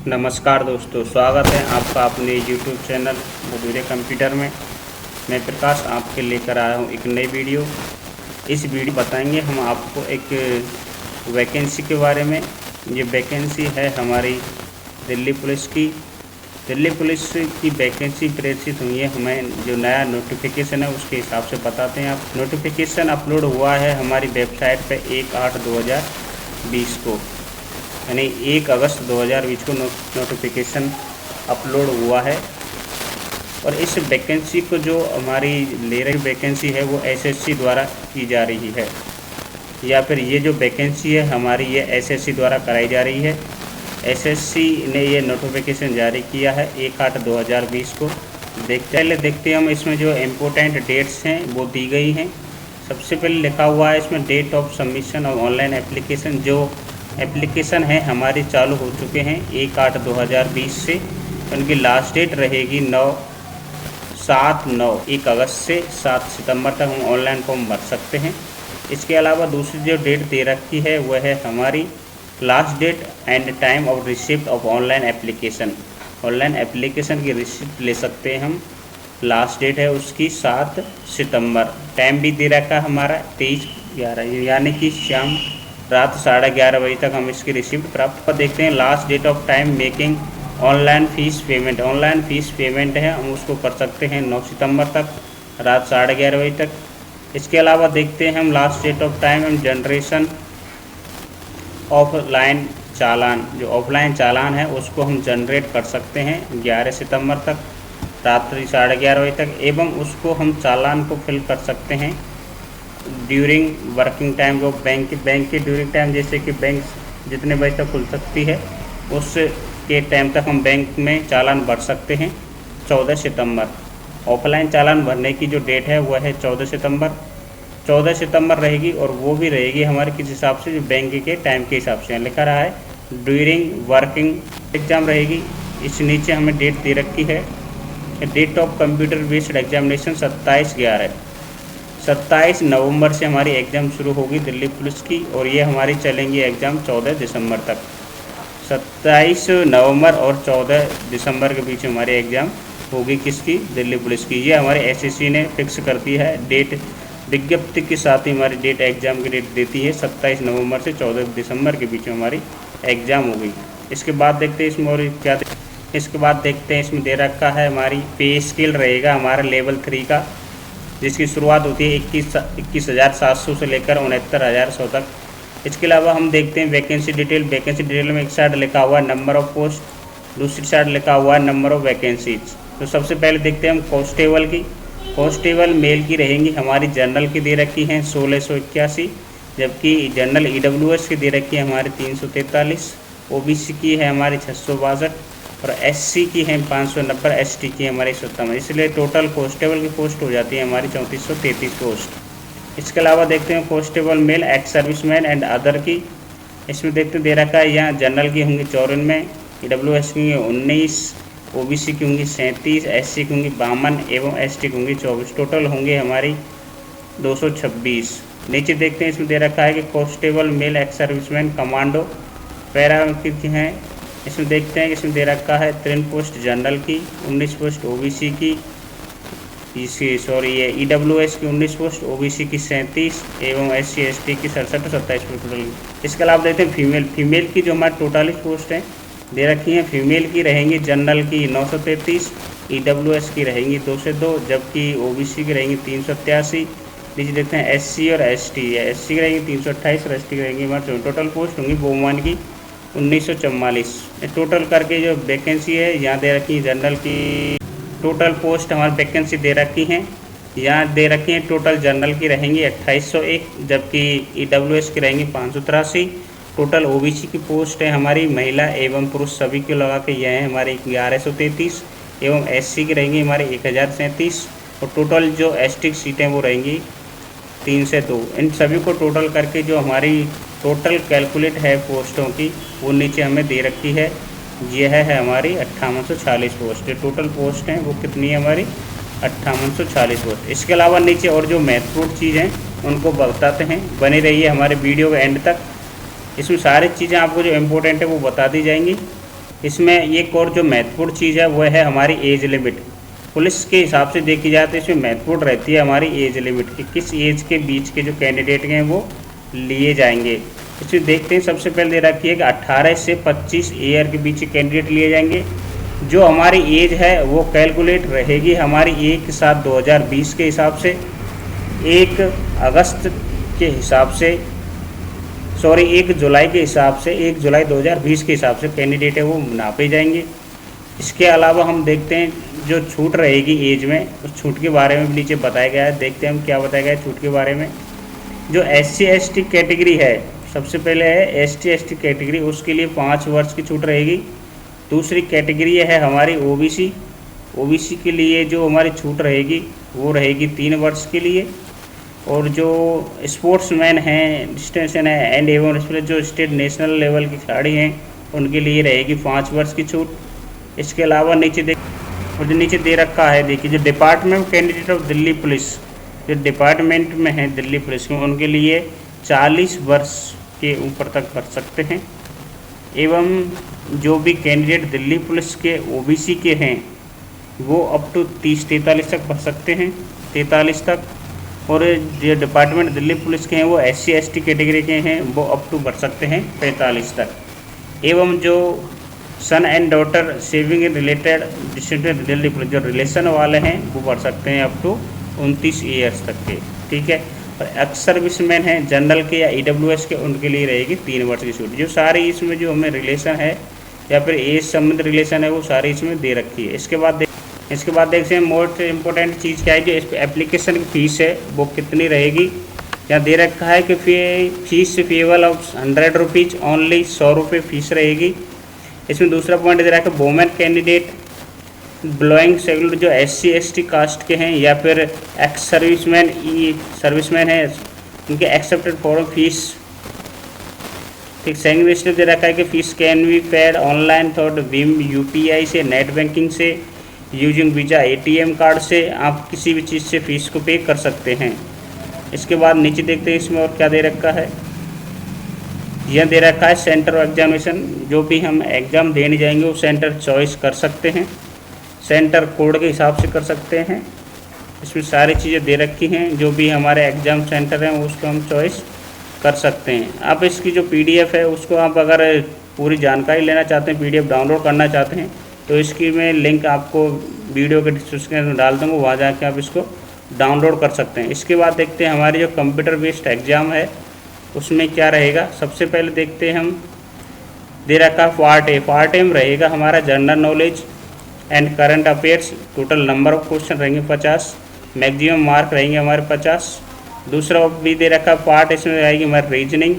नमस्कार दोस्तों, स्वागत है आपका अपने YouTube चैनल मधुरे कंप्यूटर में। मैं प्रकाश आपके लेकर आया हूँ एक नई वीडियो। इस वीडियो बताएंगे हम आपको एक वैकेंसी के बारे में। ये वैकेंसी है हमारी दिल्ली पुलिस की। दिल्ली पुलिस की वैकेंसी प्रेषित हुई है, हमें जो नया नोटिफिकेशन है उसके हिसाब से बताते हैं आप। नोटिफिकेशन अपलोड हुआ है हमारी वेबसाइट पे 1/8/2020 को, यानी 1 अगस्त 2020 को नोटिफिकेशन अपलोड हुआ है। और इस वैकेंसी को जो हमारी ले रही वैकेंसी है वो एसएससी द्वारा की जा रही है, या फिर ये जो वैकेंसी है हमारी ये एसएससी द्वारा कराई जा रही है। एसएससी ने ये नोटिफिकेशन जारी किया है 1/8/2020 को। देखते हैं हम इसमें जो इम्पोर्टेंट डेट्स हैं वो दी गई हैं। सबसे पहले लिखा हुआ है इसमें date of submission of online application. जो एप्लीकेशन है हमारे चालू हो चुके हैं 1/8/2020 से। उनकी लास्ट डेट रहेगी 1 अगस्त से 7 सितंबर तक हम ऑनलाइन फॉर्म भर सकते हैं। इसके अलावा दूसरी जो डेट दे रखी है वह है हमारी last date and time of receipt of online application. Online application की रिसिप्ट ले सकते हैं हम। लास्ट डेट है उसकी 7 सितंबर। टाइम भी दे रखा है हमारा 23/11, यानी कि शाम रात 11:30 बजे तक हम इसकी रिसिप्ट प्राप्त कर देखते हैं। Last date of time making online fees payment. Online fees payment है, हम उसको कर सकते हैं 9 सितंबर तक रात 11:30 बजे तक। इसके अलावा देखते हैं हम last date of time and generation offline चालान। जो ऑफलाइन चालान है उसको हम जनरेट कर सकते हैं 11 सितंबर तक रात्रि 11:30 बजे तक, एवं उसको हम चालान को फिल कर सकते हैं ड्यूरिंग वर्किंग टाइम। जो बैंक के ड्यूरिंग टाइम, जैसे कि बैंक जितने बजे तक खुल सकती है उसके टाइम तक हम बैंक में चालान भर सकते हैं 14 सितंबर। ऑफलाइन चालान भरने की जो डेट है वह है 14 सितंबर रहेगी, और वो भी रहेगी हमारे किस हिसाब से, जो बैंक के टाइम के हिसाब से लिखा रहा है ड्यूरिंग वर्किंग एग्ज़ाम रहेगी। इस नीचे हमें डेट दे रखी है date of computer based examination 27 नवंबर से हमारी एग्ज़ाम शुरू होगी दिल्ली पुलिस की, और ये हमारी चलेंगी एग्ज़ाम 14 दिसंबर तक। 27 नवंबर और 14 दिसंबर के बीच हमारी एग्ज़ाम होगी किसकी, दिल्ली पुलिस की। ये हमारे एसएससी ने फिक्स कर दी है डेट। विज्ञप्ति के साथ ही हमारी डेट एग्ज़ाम की डेट देती है 27 नवंबर से 14 दिसंबर के बीच में हमारी एग्ज़ाम होगी। इसके बाद देखते हैं इसमें और क्या इसके बाद देखते हैं इसमें दे रखा है हमारी पे स्केल रहेगा हमारा लेवल 3 का, जिसकी शुरुआत होती है 21,700 से लेकर 69,100 तक। इसके अलावा हम देखते हैं वैकेंसी डिटेल। वैकेंसी डिटेल में एक साइड लिखा हुआ है नंबर ऑफ़ पोस्ट, दूसरी साइड लिखा हुआ है नंबर ऑफ़ वैकेंसीज। तो सबसे पहले देखते हैं हम कांस्टेबल की। कांस्टेबल मेल की रहेंगी हमारी, जनरल की दे रखी हैं 1681, जबकि जनरल ईडब्ल्यूएस की दे रखी है हमारी 343, ओबीसी की है हमारी 662, और एससी की है 590, एसटी की हमारी 57। इसलिए टोटल कांस्टेबल की पोस्ट हो जाती है हमारी 3433 पोस्ट। इसके अलावा देखते हैं constable male ex serviceman and other की। इसमें देखते दे रखा है यहाँ जनरल की होंगी 94, ईडब्ल्यूएस की होंगी 19, ओबीसी की होंगी 37, एससी की होंगी 52 एवं एसटी की होंगी 24। टोटल होंगे हमारी 226। नीचे देखते हैं इसमें दे रखा है कि constable male ex serviceman commando para की हैं। इसमें देखते हैं इसमें दे रखा है 3 पोस्ट जनरल की, 19 पोस्ट ओबीसी की, ये ईडब्ल्यूएस की 19 पोस्ट, ओबीसी की 37 एवं एससी एसटी की 67 और 27 पोस्ट टोटल। इसके अलावा देखते हैं फीमेल की जो हमारी 48 पोस्ट हैं दे रखी हैं। फीमेल की रहेंगी जनरल की 933, ईडब्ल्यूएस की रहेंगी 202, जबकि ओबीसी की रहेंगी 383। नीचे देखते हैं एससी और एसटी की रहेंगी 328 और एसटी की रहेंगी हमारे टोटल पोस्ट होंगी वुमेन की 1944। टोटल करके जो वैकेंसी है यहाँ दे रखी है जनरल की टोटल पोस्ट हमारी वैकेंसी दे रखी हैं, यहाँ दे रखी हैं टोटल जनरल की रहेंगी 2801, जबकि ईडब्ल्यूएस की रहेंगी 583। टोटल ओबीसी की पोस्ट है हमारी महिला एवं पुरुष सभी को लगा के यह है हमारी 1133 एवं एससी की रहेंगी हमारी 1037, और टोटल जो एसटी की सीटें वो रहेंगी 3 से 2। इन सभी को टोटल करके जो हमारी टोटल कैलकुलेट है पोस्टों की वो नीचे हमें दे रखी है। यह है हमारी 5840 पोस्ट। जो टोटल पोस्ट हैं वो कितनी है हमारी 5840 पोस्ट। इसके अलावा नीचे और जो महत्वपूर्ण चीज़ हैं उनको बताते हैं, बने रहिए हमारे वीडियो के एंड तक। इसमें सारी चीज़ें आपको जो इम्पोर्टेंट है वो बता दी जाएंगी। इसमें एक और जो महत्वपूर्ण चीज़ है वह है हमारी एज लिमिट। पुलिस के हिसाब से देखी जाए तो इसमें महत्वपूर्ण रहती है हमारी एज लिमिट कि किस एज के बीच के जो कैंडिडेट हैं वो लिए जाएंगे। इसमें देखते हैं, सबसे पहले दे रखी है कि 18 से 25 ईयर के बीच के कैंडिडेट लिए जाएंगे। जो हमारी एज है वो कैलकुलेट रहेगी हमारी 1/7/2020 के हिसाब से, 1 अगस्त के हिसाब से, 1 जुलाई के हिसाब से, 1 जुलाई 2020 के हिसाब से कैंडिडेट है वो नापे जाएंगे। इसके अलावा हम देखते हैं जो छूट रहेगी एज में, उस छूट के बारे में भी नीचे बताया गया है। देखते हैं हम क्या बताया गया है छूट के बारे में। जो SC/ST कैटेगरी है, सबसे पहले है ST/ST कैटेगरी, उसके लिए 5 वर्ष की छूट रहेगी। दूसरी कैटेगरी है हमारी OBC के लिए जो हमारी छूट रहेगी वो रहेगी 3 वर्ष के लिए। और जो स्पोर्ट्समैन हैं, डिस्टेंशन है एंड एवं जो स्टेट नेशनल लेवल के खिलाड़ी हैं उनके लिए रहेगी 5 वर्ष की छूट। इसके अलावा नीचे नीचे दे रखा है, देखिए जो department candidate of Delhi police, जो डिपार्टमेंट में है दिल्ली पुलिस में, उनके लिए 40 वर्ष के ऊपर तक भर सकते हैं। एवं जो भी कैंडिडेट दिल्ली पुलिस के OBC के हैं वो अप टू 30-43 तक भर सकते हैं, 43 तक। और जो डिपार्टमेंट दिल्ली पुलिस के हैं वो SC/ST कैटेगरी के हैं, वो अप टू भर सकते हैं 45 तक। एवं जो son and daughter saving related district Delhi police जो रिलेशन वाले हैं वो भर सकते हैं अप टू 29 ईयर्स तक के, ठीक है। और एक्स सर्विसमैन हैं जनरल के या EWS के, उनके लिए रहेगी 3 वर्ष की छूट। जो सारी इसमें जो हमें रिलेशन है या फिर एज संबंध रिलेशन है वो सारी इसमें दे रखी है। इसके बाद देखते हैं मोस्ट इम्पोर्टेंट चीज़ क्या है, जो इस पर एप्लीकेशन की फ़ीस है वो कितनी रहेगी। यहाँ दे रखा है कि fees payable of 100 rupees only, 100 रुपये फीस रहेगी। इसमें दूसरा पॉइंट दे रखा है वोमेन कैंडिडेट बिलोइंग शेड्यूल्ड जो SC/ST कास्ट के हैं या फिर एक्स सर्विसमैन हैं उनके एक्सेप्टेड फॉर फीस, ठीक। सेकंड लिस्ट दे रखा है कि fees can be paid online through Bhim UPI से, नेट बैंकिंग से, यूजिंग वीज़ा ATM कार्ड से, आप किसी भी चीज़ से फ़ीस को पे कर सकते हैं। इसके बाद नीचे देखते हैं इसमें और क्या दे रखा है। यह दे रखा है सेंटर ऑफ एग्जामिनेशन, जो भी हम एग्ज़ाम देने जाएंगे वो सेंटर चॉइस कर सकते हैं, सेंटर कोड के हिसाब से कर सकते हैं। इसमें सारी चीज़ें दे रखी हैं, जो भी हमारे एग्ज़ाम सेंटर हैं उसको हम चॉइस कर सकते हैं। आप इसकी जो PDF है उसको आप अगर पूरी जानकारी लेना चाहते हैं, PDF डाउनलोड करना चाहते हैं, तो इसकी मैं लिंक आपको वीडियो के डिस्क्रिप्शन में डाल दूँगा, वहाँ जाके आप इसको डाउनलोड कर सकते हैं। इसके बाद देखते हैं हमारी जो कंप्यूटर बेस्ड एग्ज़ाम है उसमें क्या रहेगा। सबसे पहले देखते हैं हम, दे रखा पार्ट ए में रहेगा हमारा general knowledge and current affairs. Total number of question रहेंगे 50, मैक्सिमम मार्क रहेंगे हमारे 50। दूसरा भी दे रखा पार्ट इसमें रहेगी हमारी रीजनिंग,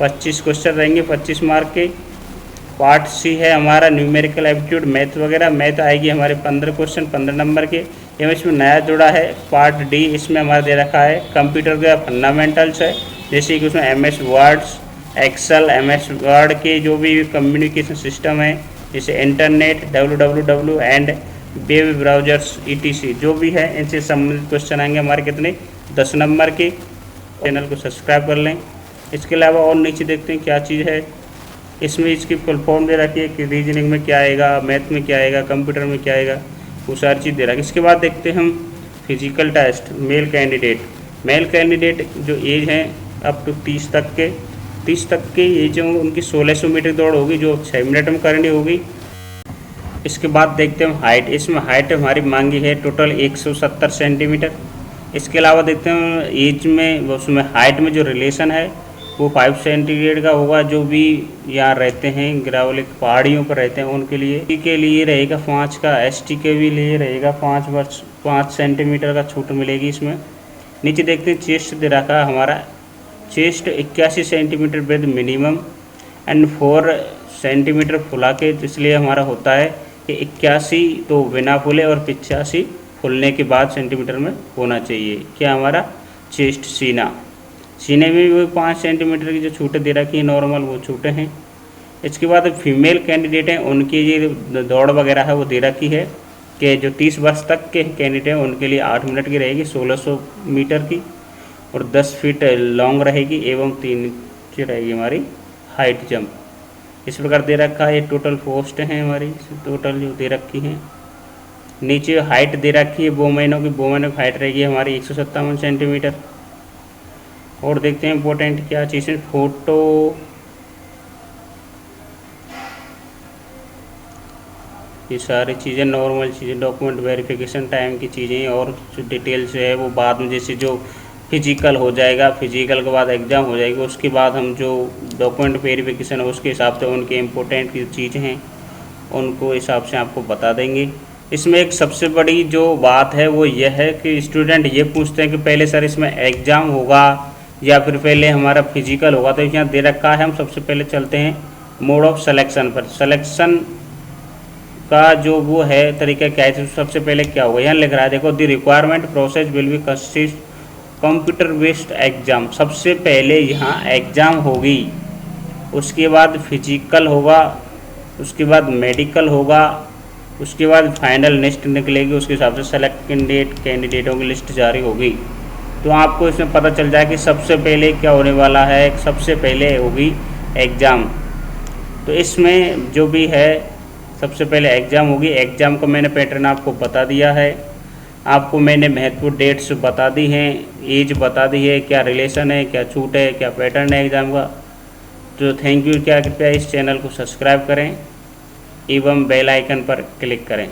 25 क्वेश्चन रहेंगे 25 मार्क के। पार्ट C है हमारा न्यूमेरिकल एप्टीट्यूड, मैथ वगैरह, मैथ आएगी हमारे 15 क्वेश्चन 15 नंबर के। एवं इसमें नया जुड़ा है पार्ट D, इसमें हमारा दे रखा है कंप्यूटर का फंडामेंटल्स है, जैसे कि उसमें MS words, Excel, MS word के जो भी कम्युनिकेशन सिस्टम है, जैसे internet, www and web browsers ETC जो भी है, इनसे संबंधित क्वेश्चन आएंगे हमारे कितने 10 नंबर के। चैनल को सब्सक्राइब कर लें। इसके अलावा और नीचे देखते हैं क्या चीज़ है। इसमें इसकी फुल फॉर्म दे रखी है कि रीजनिंग में क्या आएगा, मैथ में क्या आएगा, कंप्यूटर में क्या आएगा, वो सारी चीज़ दे रखी है। इसके बाद देखते हैं हम फिजिकल टेस्ट। मेल कैंडिडेट जो एज हैं अप टू 30 तक के एज जो उनकी 1600 मीटर दौड़ होगी जो 6 मिनट में करनी होगी। इसके बाद देखते हैं हाइट। इसमें हाइट हमारी मांगी है टोटल 170 सेंटीमीटर। इसके अलावा देखते हैं एज में, उसमें हाइट में जो रिलेशन है वो 5 सेंटीग्रेड का होगा। जो भी यहाँ रहते हैं गिरावली पहाड़ियों पर रहते हैं उनके लिए रहेगा 5 का, ST के भी लिए रहेगा 5 सेंटीमीटर का छूट मिलेगी इसमें। नीचे देखते हैं चेस्ट दे रखा हमारा, chest 81 centimetre breath minimum and 4 centimetre फुला के, इसलिए हमारा होता है कि 81 तो बिना फूले और 85 फूलने के बाद सेंटीमीटर में होना चाहिए। क्या हमारा चेस्ट। सीने में भी 5 सेंटीमीटर की जो छूटें दे रखी है नॉर्मल, वो छूटें हैं। इसके बाद फीमेल कैंडिडेट हैं उनकी ये दौड़ वगैरह है वो दे रखी है कि जो 30 वर्ष तक के कैंडिडेट हैं उनके लिए 8 मिनट की रहेगी 1600 मीटर की, और 10 फीट लॉन्ग रहेगी एवं 3 इंच रहेगी हमारी हाइट जंप। इस प्रकार दे रखा है। ये टोटल पोस्ट हैं हमारी, टोटल जो दे रखी हैं। नीचे हाइट दे रखी है वोमेनों की हाइट रहेगी हमारी 157 सेंटीमीटर। और देखते हैं इम्पोर्टेंट क्या चीज़ें, फ़ोटो, ये सारी चीज़ें नॉर्मल चीज़ें, डॉक्यूमेंट वेरिफिकेशन टाइम की चीज़ें, और जो डिटेल्स है वो बाद में, जैसे जो फिजिकल हो जाएगा, फिजिकल के बाद एग्ज़ाम हो जाएगी, उसके बाद हम जो डॉक्यूमेंट वेरिफिकेशन है उसके हिसाब से उनके इम्पोर्टेंट की चीज़ें हैं उनको हिसाब से आपको बता देंगे। इसमें एक सबसे बड़ी जो बात है वो यह है कि स्टूडेंट ये पूछते हैं कि पहले सर इसमें एग्ज़ाम होगा या फिर पहले हमारा फिजिकल होगा। तो यहाँ दे रखा है, हम सबसे पहले चलते हैं मोड ऑफ सिलेक्शन पर। सिलेक्शन का जो वो है तरीका क्या है, सबसे पहले क्या होगा, यहाँ लिख रहा है देखो, the requirement process will be consist computer based exam. सबसे पहले यहाँ एग्ज़ाम होगी, उसके बाद फिजिकल होगा, उसके बाद मेडिकल होगा, उसके बाद फाइनल लिस्ट निकलेगी, उसके हिसाब से सेलेक्ट कैंडिडेटों की लिस्ट जारी होगी। तो आपको इसमें पता चल जाए कि सबसे पहले क्या होने वाला है, सबसे पहले होगी एग्ज़ाम। तो इसमें जो भी है सबसे पहले एग्ज़ाम होगी। एग्ज़ाम का मैंने पैटर्न आपको बता दिया है, आपको मैंने महत्वपूर्ण डेट्स बता दी हैं, एज बता दी है, क्या रिलेशन है, क्या छूट है, क्या पैटर्न है एग्ज़ाम का। तो थैंक यू, क्या कृपया इस चैनल को सब्सक्राइब करें एवं बेल आइकन पर क्लिक करें।